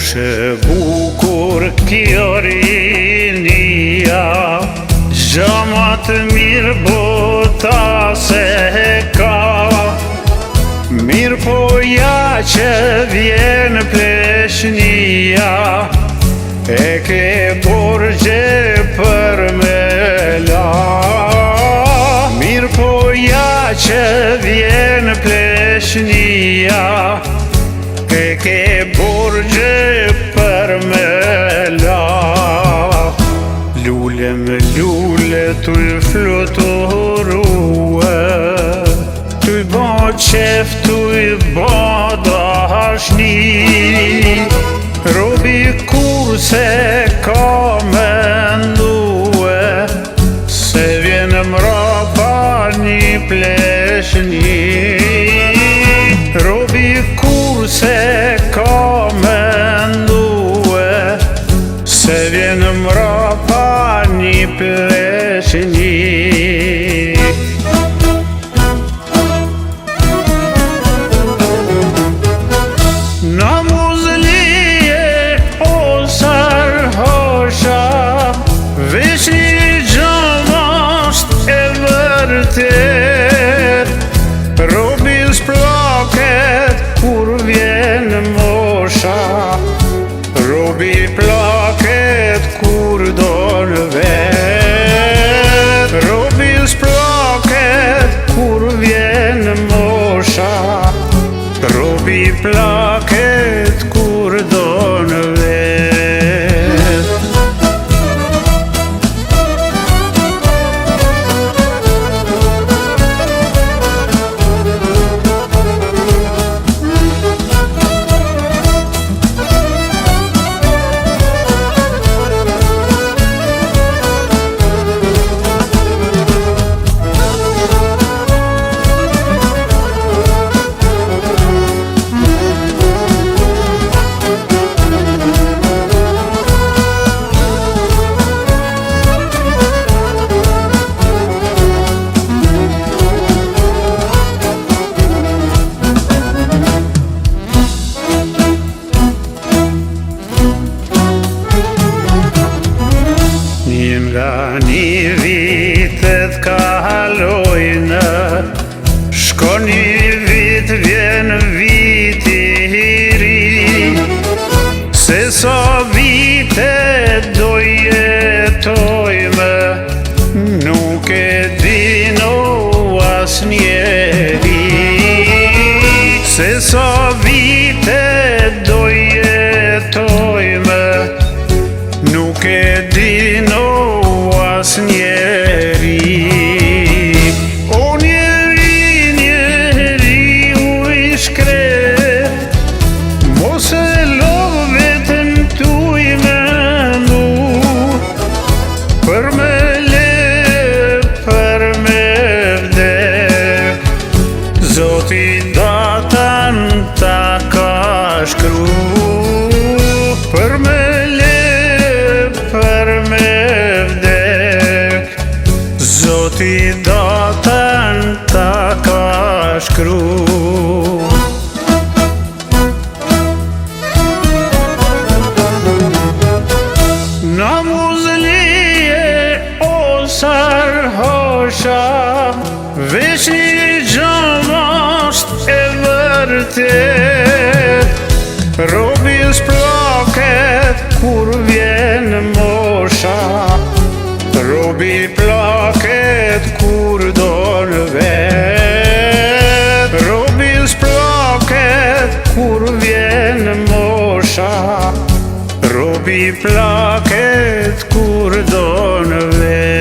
Shë bukur kjo rinia, gjama të mirë bota se ka. Mirë po ja që vjen pleshnia, e ke borgje për me la. Mirë po ja që vjen pleshnia, e ke borgje për me la. Lule me lule t'uj fluturue, t'uj ba qef t'uj ba dashni. Robi kur se ka mendue, se vjen mrapa një pleshni. Robi kur se ka mendue, se vjen mrapa një pleshni. Në muzlije o sarhosha, veç një gjëmasht e vërtet. Robi s'plaket kur vjen mosha, robi plaket kur don vet. Robi s'plaket kur vjen mosha, robi plaket kur don vet. Nga një vitet kalojnë, shkon një vit vjen viti ri. Se sa vite do jetojme, nuk e dino as njeri. Se sa vite do jetojme, nuk e dino as njeri. O njeri, njeri u i shkret, mos e lo vetën tuj me mu. Për me lep, për me vdek, Zoti datan ta ka shkru. Për me lep, për me vdek, Zoti datan ta ka shkru. Në muzlije o sarhosha, veç një gjëmasht e vërtet. Robi s'plaket kur vjen mosha, robi plaket kur don vet. Robi s'plaket kur vjen mosha, robi plaket kur don vet.